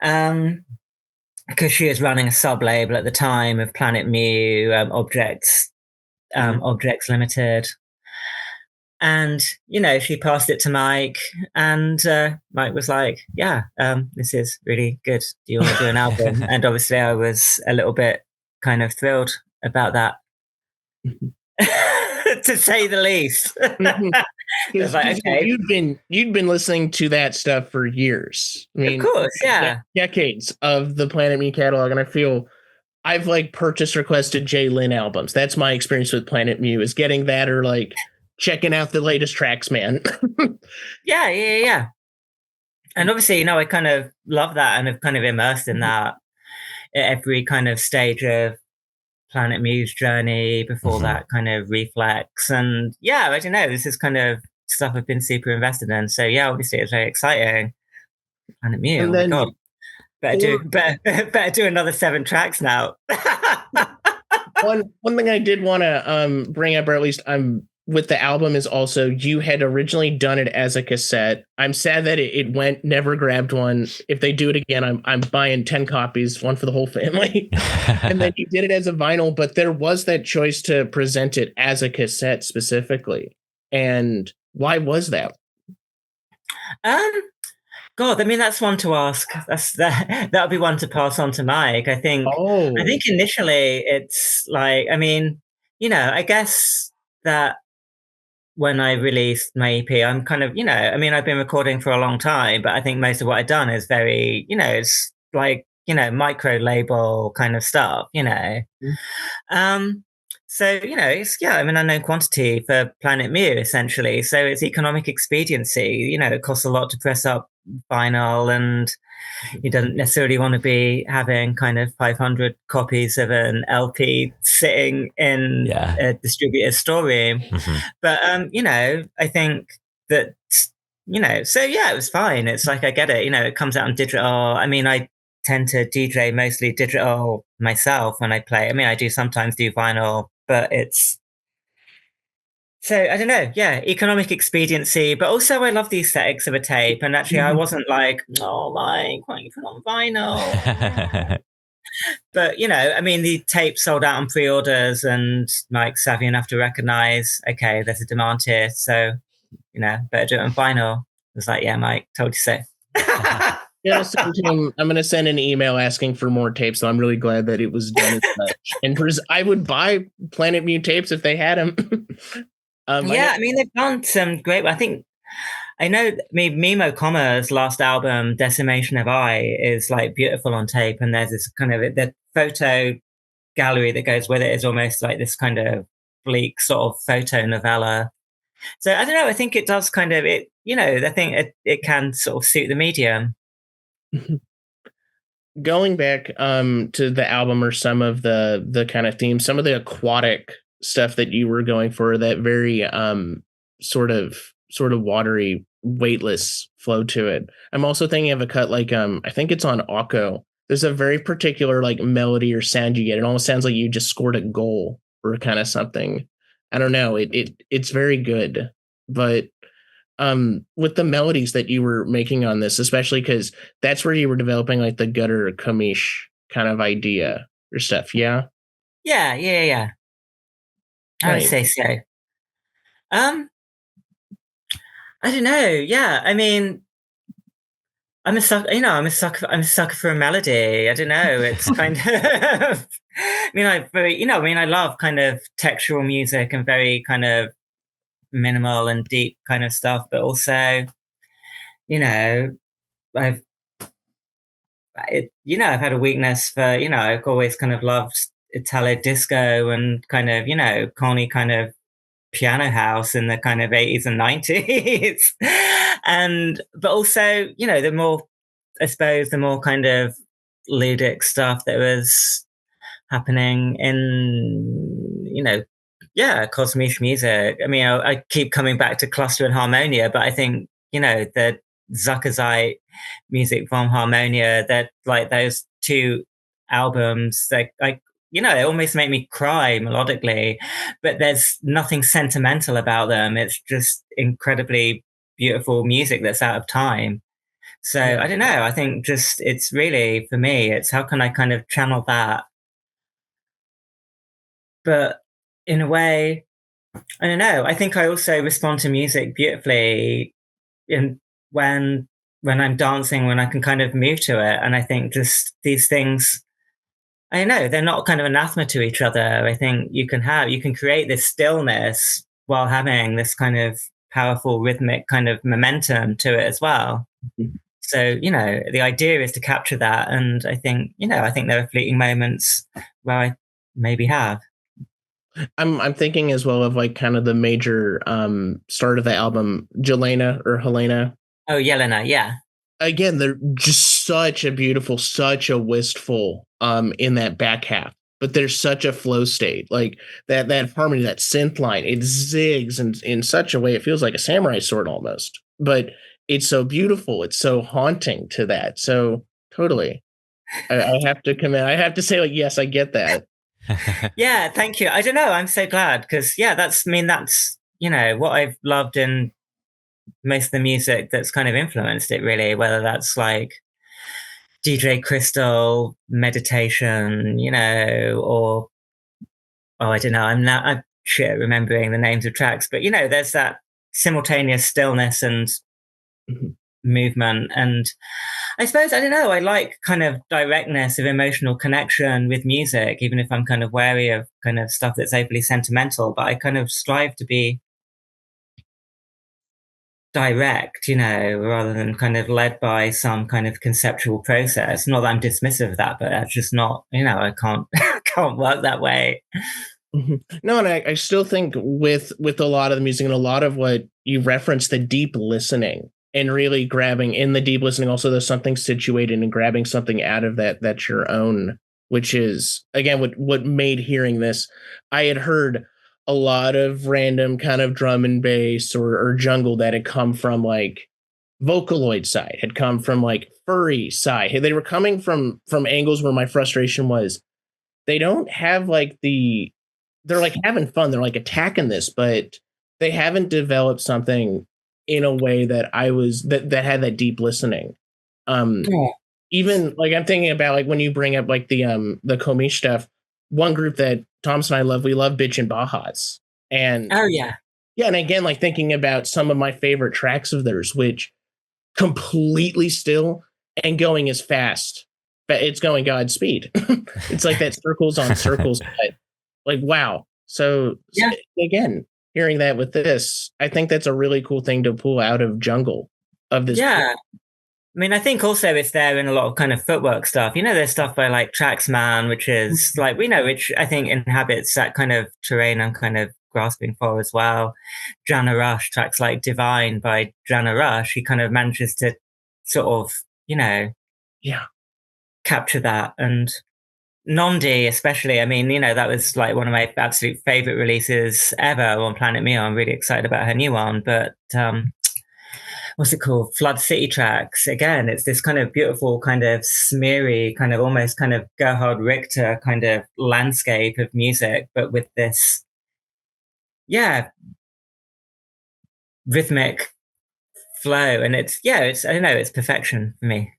because she was running a sub-label at the time of Planet Mu, Objects Limited. And, she passed it to Mike, and Mike was like, this is really good. Do you want to do an album? And obviously I was a little bit kind of thrilled about that, to say the least. Like, okay. You'd been listening to that stuff for years. I mean, of course, decades of the Planet Mu catalog, and I feel I've like purchase requested Jay Lynn albums. That's my experience with Planet Mu, is getting that or like checking out the latest tracks, man. Yeah. And obviously, I kind of love that and have kind of immersed in that at every kind of stage of Planet Mu's journey before that kind of reflex. And I don't know, this is kind of stuff I've been super invested in. So obviously it's very exciting. Planet Mu, oh my God. Better do another 7 tracks now. One thing I did want to bring up, or at least with the album, is also you had originally done it as a cassette. I'm sad that it went, never grabbed one. If they do it again, I'm buying 10 copies, one for the whole family. And then you did it as a vinyl, but there was that choice to present it as a cassette specifically. And why was that? God, I mean, that's one to ask. That would be one to pass on to Mike. I think initially it's like, I mean, I guess that when I released my EP, I'm kind of, I've been recording for a long time, but I think most of what I've done is very, it's like, micro label kind of stuff, So, it's, unknown quantity for Planet Mu, essentially. So it's economic expediency. It costs a lot to press up vinyl, and you don't necessarily want to be having kind of 500 copies of an LP sitting in a distributor's storeroom. But, I think that, so it was fine. It's like, I get it, it comes out on digital. I mean, I tend to DJ mostly digital myself when I play. I mean, I do sometimes do vinyl, but it's, so I don't know. Economic expediency, but also I love the aesthetics of a tape. And actually, I wasn't like, oh, Mike, why don't you put on vinyl? But the tape sold out on pre-orders, and Mike's savvy enough to recognize, okay, there's a demand here, so better do it on vinyl. I was like, yeah, Mike, told you so. I'm going to send an email asking for more tapes. So I'm really glad that it was done as such. And I would buy Planet Mu tapes if they had them. They've done some great. I know Mimo Comma's last album, Decimation of I, is like beautiful on tape, and there's this kind of the photo gallery that goes with it is almost like this kind of bleak sort of photo novella. So I don't know. I think it does kind of it. I think it can sort of suit the medium. Going back to the album, or some of the kind of themes, some of the aquatic stuff that you were going for, that very sort of watery, weightless flow to it. I'm also thinking of a cut like I think it's on Akko. There's a very particular like melody or sound you get. It almost sounds like you just scored a goal or kind of something. I don't know. It's very good, but with the melodies that you were making on this, especially because that's where you were developing like the gutter kamish kind of idea or stuff. Yeah. Yeah. I would Right. say so. I don't know. Yeah, I mean, I'm a sucker. You know, I'm a sucker for a melody. I don't know. It's kind of. I mean, I love kind of textural music and very kind of minimal and deep kind of stuff, but also, you know, I've I've had a weakness for, I've always kind of loved Italo disco and kind of, corny kind of piano house in the kind of 80s and 90s. But also, the more kind of ludic stuff that was happening in, cosmic music. I mean, I keep coming back to Cluster and Harmonia, but I think, the Zuckerzeit music from Harmonia, that like those two albums, they almost make me cry melodically, but there's nothing sentimental about them. It's just incredibly beautiful music that's out of time. So Yeah. I don't know. I think just it's really, for me, it's how can I kind of channel that, but in a way, I don't know. I think I also respond to music beautifully in when I'm dancing, when I can kind of move to it. And I think just these things, I don't know, they're not kind of anathema to each other. I think you can create this stillness while having this kind of powerful rhythmic kind of momentum to it as well. Mhm. So, the idea is to capture that. And I think there are fleeting moments where I maybe have. I'm thinking as well of like kind of the major start of the album, Jelena or Helena. Oh, Yelena, yeah. Again, they're just such a beautiful, such a wistful in that back half. But there's such a flow state. Like that harmony, that synth line, it zigs in such a way it feels like a samurai sword almost. But it's so beautiful. It's so haunting to that. So totally. I have to commit. I have to say, like, yes, I get that. Yeah, thank you. I don't know. I'm so glad because, that's what I've loved in most of the music that's kind of influenced it, really, whether that's like DJ Crystal, meditation, or, oh, I don't know. I'm shit remembering the names of tracks, but, there's that simultaneous stillness and Mhm. movement. And I suppose, I don't know, I like kind of directness of emotional connection with music, even if I'm kind of wary of kind of stuff that's overly sentimental, but I kind of strive to be direct, rather than kind of led by some kind of conceptual process. Not that I'm dismissive of that, but that's just not, I can't, can't work that way. Mhm. No, and I still think with a lot of the music and a lot of what you referenced, the deep listening and really grabbing in the deep listening, also there's something situated and grabbing something out of that's your own, which is again what made hearing this. I had heard a lot of random kind of drum and bass or jungle that had come from like Vocaloid side, had come from like furry side. They were coming from angles where my frustration was they don't have like they're like having fun. They're like attacking this, but they haven't developed something in a way that I was that had that deep listening. Um, Yeah. Even like I'm thinking about like when you bring up like the Komish stuff, one group that Thomas and I love, we love Bitch and Bajas. And Oh, yeah. yeah, and again, like thinking about some of my favorite tracks of theirs, which completely still and going as fast. But it's going Godspeed. It's like that circles on circles, but like wow. So Yeah. again, hearing that with this, I think that's a really cool thing to pull out of jungle of this. Yeah. I mean, I think also it's there in a lot of kind of footwork stuff. There's stuff by like Traxman, which is like, which I think inhabits that kind of terrain I'm kind of grasping for as well. Jana Rush, tracks like Divine by Jana Rush, he kind of manages to sort of, Yeah. capture that. And Nondi, especially, I mean, that was like one of my absolute favorite releases ever on Planet Mu. I'm really excited about her new one, but, what's it called? Flood City Tracks. Again, it's this kind of beautiful, kind of smeary, kind of almost kind of Gerhard Richter kind of landscape of music, but with this, rhythmic flow, and it's I don't know, it's perfection for me.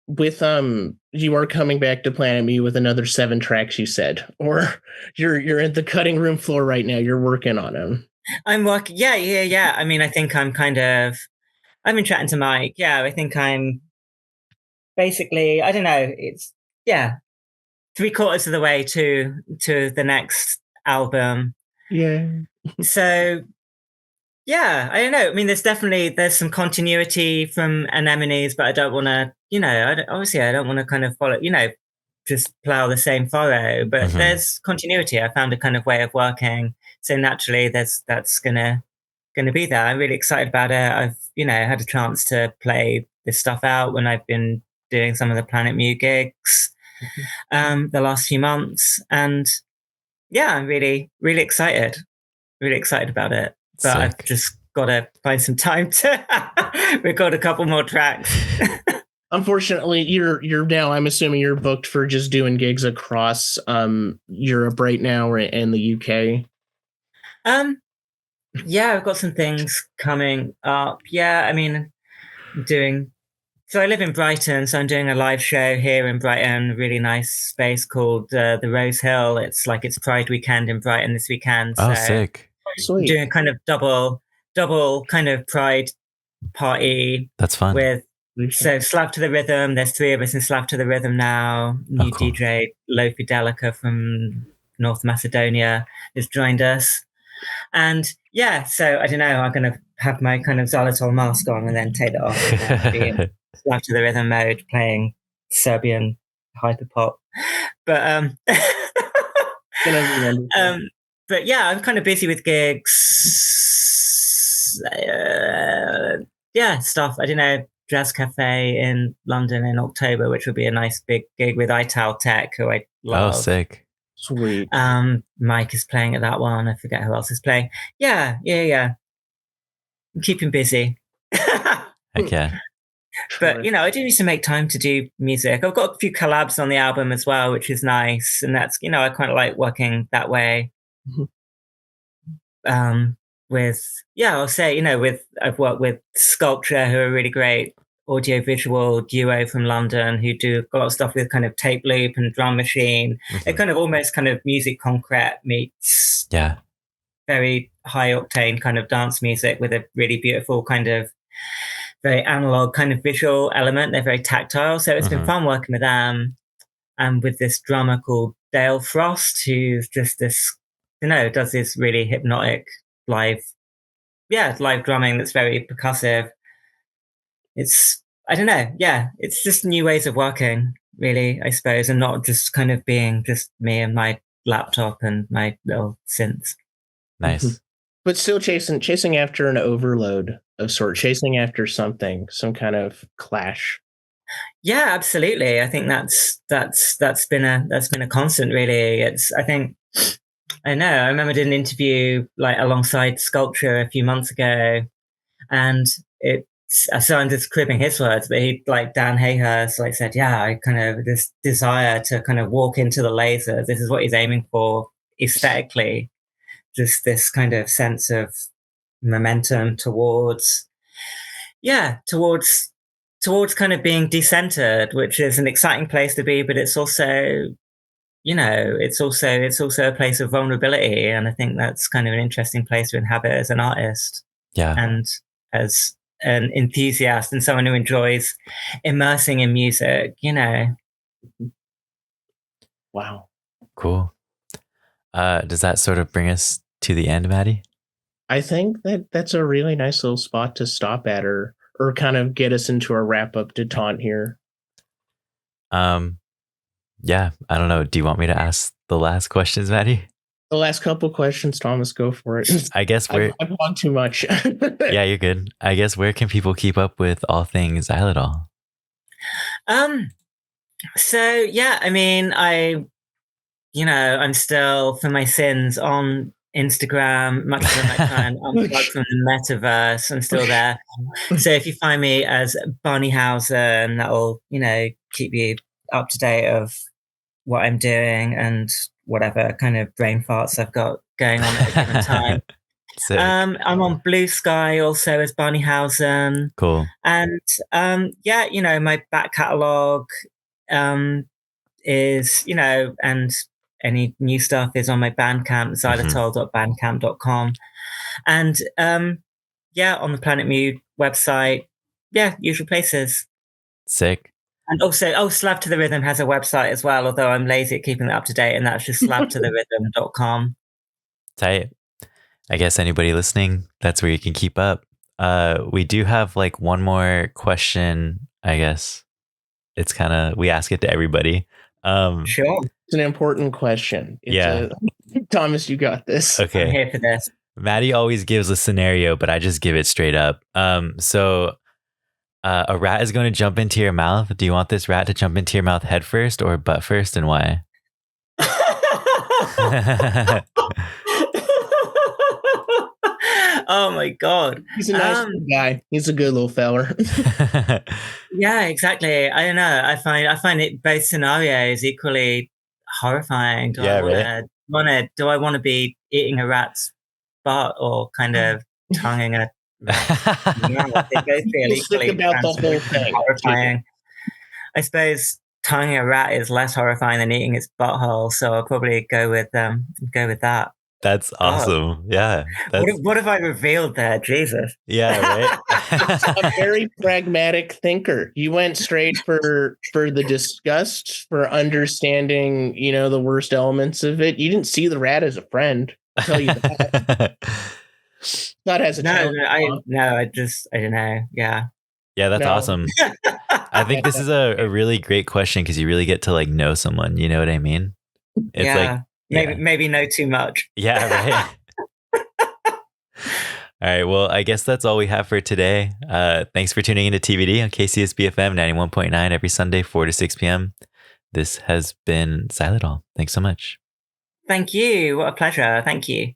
With you are coming back to Planet Mu with another 7 tracks, you said, or you're at the cutting room floor right now. You're working on them. I'm working. Yeah. I mean, I think I'm I've been chatting to Mike. Yeah, I think I'm basically, I don't know. It's 3/4 of the way to the next album. Yeah. So yeah, I don't know. I mean, there's some continuity from Anemones, but I don't want to, obviously I don't want to kind of follow, just plow the same furrow. But there's continuity. I found a kind of way of working, so naturally that's gonna be there. I'm really excited about it. I've had a chance to play this stuff out when I've been doing some of the Planet Mu gigs the last few months, and yeah, I'm really excited about it. But Sick. I've just got to find some time to record a couple more tracks. Unfortunately, you're now, I'm assuming you're booked for just doing gigs across Europe right now and the UK. Yeah, I've got some things coming up. Yeah, I mean, so I live in Brighton, so I'm doing a live show here in Brighton, a really nice space called the Rose Hill. It's like it's Pride weekend in Brighton this weekend. Oh, so sick. Sweet. Doing a kind of double kind of Pride party. That's fun. With Slav to the Rhythm. There's 3 of us in Slav to the Rhythm now. New cool. DJ Lo Fidelica from North Macedonia has joined us. And yeah, so I don't know, I'm going to have my kind of Xylitol mask on and then take it off and be in Slav to the Rhythm mode playing Serbian hyperpop. But but yeah, I'm kind of busy with gigs. Stuff. I don't know, Jazz Cafe in London in October, which would be a nice big gig with Ital Tech, who I love. Oh, sick. Sweet. Mike is playing at that one. I forget who else is playing. Yeah. I'm keeping busy. Okay. But I do need to make time to do music. I've got a few collabs on the album as well, which is nice, and that's I quite like working that way. I'll say I've worked with Sculpture, who are a really great audio visual duo from London, who do a lot of stuff with kind of tape loop and drum machine. It kind of almost kind of music concrete meets very high octane kind of dance music with a really beautiful kind of very analog kind of visual element. They're very tactile, so it's been fun working with them, and with this drummer called Dale Frost, who's just this does this really hypnotic live drumming that's very percussive. It's, I don't know, it's just new ways of working, really, I suppose, and not just kind of being just me and my laptop and my little synths. Nice. But still chasing after an overload of sort, chasing after something, some kind of clash. Yeah, absolutely. I think that's been a constant, really. I remember I did an interview like alongside Sculpture a few months ago, and so I'm just cribbing his words, but he, like Dan Hayhurst, like said, I kind of this desire to kind of walk into the laser. This is what he's aiming for aesthetically. Just this kind of sense of momentum towards kind of being decentered, which is an exciting place to be, but it's also it's also a place of vulnerability, and I think that's kind of an interesting place to inhabit as an artist. Yeah. And as an enthusiast and someone who enjoys immersing in music, Wow. Cool. Does that sort of bring us to the end, Maddie? I think that's a really nice little spot to stop at, or kind of get us into a wrap up detente here. Yeah, I don't know. Do you want me to ask the last questions, Maddie? The last couple questions, Thomas, go for it. I guess I've talked too much. Yeah, you're good. I guess where can people keep up with all things Xylitol? So yeah, I mean, I'm still, for my sins, on Instagram, much as I try and unplug from the metaverse. I'm still there. So if you find me as Bunnyhausen, that'll, keep you up to date of what I'm doing and whatever kind of brain farts I've got going on at a given time. Sick. I'm on Blue Sky also as Bunnyhausen. Cool. And yeah, my back catalogue is, and any new stuff is on my Bandcamp, xylitol.bandcamp.com. And yeah, on the Planet Mu website, usual places. Sick. And also, Slav to the Rhythm has a website as well, although I'm lazy at keeping it up to date, and that's just slavtotherhythm.com. Tight. I guess anybody listening, that's where you can keep up. We do have like one more question, I guess. It's kind of, we ask it to everybody. Sure. It's an important question. Thomas, you got this. Okay. I'm here for this. Maddie always gives a scenario, but I just give it straight up. So a rat is going to jump into your mouth. Do you want this rat to jump into your mouth head first or butt first, and why? Oh my God. He's a nice guy. He's a good little feller. Yeah, exactly. I don't know. I find it both scenarios equally horrifying. Do I want to be eating a rat's butt or kind of tonguing a rat? They both feel equally about the whole thing. Horrifying. I suppose tonguing a rat is less horrifying than eating its butthole, so I'll probably go with that. That's awesome. Yeah. What have I revealed there? Jesus. Yeah, right. A very pragmatic thinker. You went straight for the disgust, for understanding, the worst elements of it. You didn't see the rat as a friend. I'll tell you that. Not as a child. I don't know. Yeah. Yeah, that's awesome. I think this is a really great question because you really get to like know someone. You know what I mean? It's maybe know too much. Yeah, right. All right. Well, I guess that's all we have for today. Thanks for tuning into TBD on KCSB FM 91.9 every Sunday, 4 to 6 p.m. This has been Xylitol. Thanks so much. Thank you. What a pleasure. Thank you.